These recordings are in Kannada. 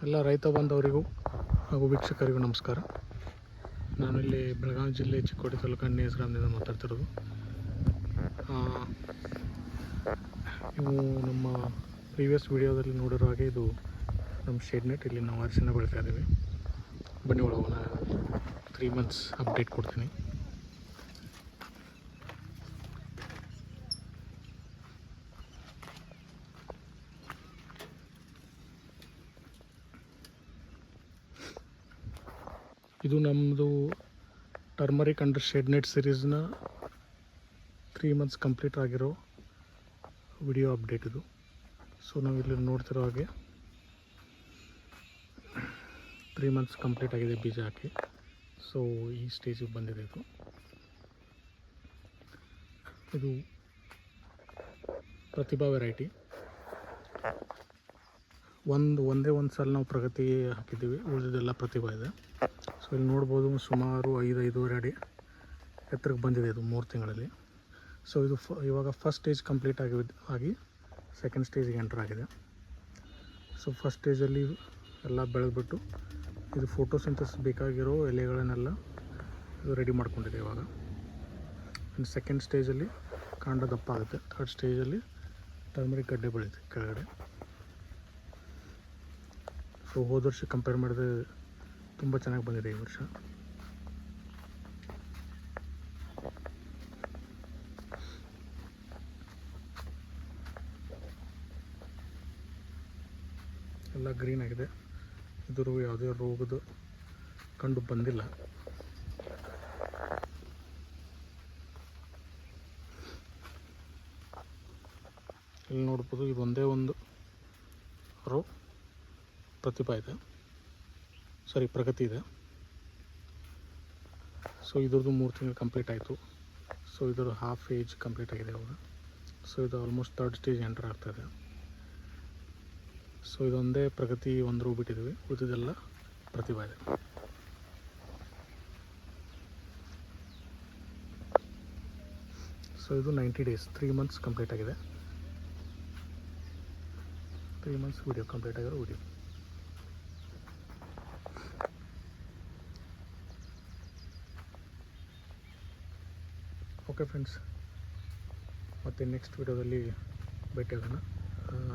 ಎಲ್ಲ ರೈತ ಬಾಂಧವರಿಗೂ ಹಾಗೂ ವೀಕ್ಷಕರಿಗೂ ನಮಸ್ಕಾರ. ನಾನಿಲ್ಲಿ ಬೆಳಗಾವಿ ಜಿಲ್ಲೆ ಚಿಕ್ಕೋಡಿ ತಾಲೂಕು ನೇಸ್ ಗ್ರಾಮದಿಂದ ಮಾತಾಡ್ತಿರೋದು. ನೀವು ನಮ್ಮ ಪ್ರೀವಿಯಸ್ ವಿಡಿಯೋದಲ್ಲಿ ನೋಡಿರೋ ಹಾಗೆ ಇದು ನಮ್ಮ ಶೇಡ್ ನೆಟ್. ಇಲ್ಲಿ ನಾವು ಅರಿಶಿನ ಬೆಳಿತಾ ಇದ್ದೀವಿ. ಬನ್ನಿ ಒಳಗೋಣ. 3 months ಅಪ್ಡೇಟ್ ಕೊಡ್ತೀನಿ. ಇದು ನಮ್ಮದು ಟರ್ಮರಿಕ್ ಅಂಡರ್ ಶೇಡ್ ನೆಟ್ ಸೀರೀಸ್ನ 3 months ಕಂಪ್ಲೀಟ್ ಆಗಿರೋ ವಿಡಿಯೋ ಅಪ್ಡೇಟ್ ಇದು. ಸೊ ನಾವು ಇಲ್ಲಿ ನೋಡ್ತಿರೋ ಹಾಗೆ 3 months ಕಂಪ್ಲೀಟ್ ಆಗಿದೆ ಬೀಜ ಹಾಕಿ. ಸೊ ಈ ಸ್ಟೇಜಿಗೆ ಬಂದಿದೆ ಇದು ಪ್ರತಿಭಾ ವೆರೈಟಿ. ಒಂದೇ ಒಂದು ಸಲ ನಾವು ಪ್ರಗತಿ ಹಾಕಿದ್ದೀವಿ, ಉಳಿದಿದ್ದೆಲ್ಲ ಪ್ರತಿಭಾ ಇದೆ. ಸೊ ಇಲ್ಲಿ ನೋಡ್ಬೋದು ಸುಮಾರು 5-5.5 ಅಡಿ ಎತ್ತರಕ್ಕೆ ಬಂದಿದೆ ಇದು 3 ತಿಂಗಳಲ್ಲಿ. ಸೊ ಇದು ಇವಾಗ ಫಸ್ಟ್ ಸ್ಟೇಜ್ ಕಂಪ್ಲೀಟ್ ಆಗಿ ಸೆಕೆಂಡ್ ಸ್ಟೇಜಿಗೆ ಎಂಟರ್ ಆಗಿದೆ. ಸೊ ಫಸ್ಟ್ ಸ್ಟೇಜಲ್ಲಿ ಎಲ್ಲ ಬೆಳೆದ್ಬಿಟ್ಟು ಇದು ಫೋಟೋಸಿಂಥಸಿಸ್ ಬೇಕಾಗಿರೋ ಎಲೆಗಳನ್ನೆಲ್ಲ ಇದು ರೆಡಿ ಮಾಡ್ಕೊಂಡಿದೆ ಇವಾಗ. ಇನ್ನು ಸೆಕೆಂಡ್ ಸ್ಟೇಜಲ್ಲಿ ಕಾಂಡ ದಪ್ಪ ಆಗುತ್ತೆ. ಥರ್ಡ್ ಸ್ಟೇಜಲ್ಲಿ ಟರ್ಮರಿಕ್ ಗಡ್ಡೆ ಬೆಳೀತೆ ಕೆಳಗಡೆ. ಸೊ ಹೋದ ವರ್ಷ ಕಂಪೇರ್ ಮಾಡಿದ್ರೆ ತುಂಬ ಚೆನ್ನಾಗಿ ಬಂದಿದೆ ಈ ವರ್ಷ. ಎಲ್ಲ ಗ್ರೀನ್ ಆಗಿದೆ. ಇದ್ರ ಯಾವುದೇ ರೋಗದ ಕಂಡು ಬಂದಿಲ್ಲ. ಇಲ್ಲಿ ನೋಡ್ಬೋದು ಇದು ಒಂದೇ ಒಂದು ರೋ ಪ್ರತಿಭಾ ಇದೆ, ಪ್ರಗತಿ ಇದೆ. ಸೊ ಇದ್ರದ್ದು 3 ತಿಂಗಳು ಕಂಪ್ಲೀಟ್ ಆಯಿತು. ಸೊ ಇದ್ರ ಹಾಫ್ ಏಜ್ ಕಂಪ್ಲೀಟ್ ಆಗಿದೆ ಇವಾಗ. ಸೊ ಇದು ಆಲ್ಮೋಸ್ಟ್ ಥರ್ಡ್ ಸ್ಟೇಜ್ ಎಂಟರ್ ಆಗ್ತಾಯಿದೆ. ಸೊ ಇದೊಂದೇ ಪ್ರಗತಿ ಒಂದು ರೂ ಬಿಟ್ಟಿದ್ದೀವಿ, ಉಳಿದಿದ್ದೆಲ್ಲ ಪ್ರತಿಭಾ ಇದೆ. ಸೊ ಇದು 90 days 3 months ಕಂಪ್ಲೀಟ್ ಆಗಿದೆ. 3 months ವಿಡಿಯೋ ಕಂಪ್ಲೀಟ್ ಆಗಿರೋ ವಿಡಿಯೋ. ಓಕೆ ಫ್ರೆಂಡ್ಸ್, ಮತ್ತು ನೆಕ್ಸ್ಟ್ ವಿಡಿಯೋದಲ್ಲಿ ಭೇಟಿಯಾಗೋಣ.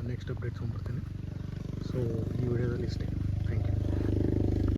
ನೆಕ್ಸ್ಟ್ ಅಪ್ಡೇಟ್ಸ್ ಬರ್ತೀನಿ. ಸೊ ಈ ವಿಡಿಯೋದಲ್ಲಿ ಇಷ್ಟೇ. Thank you.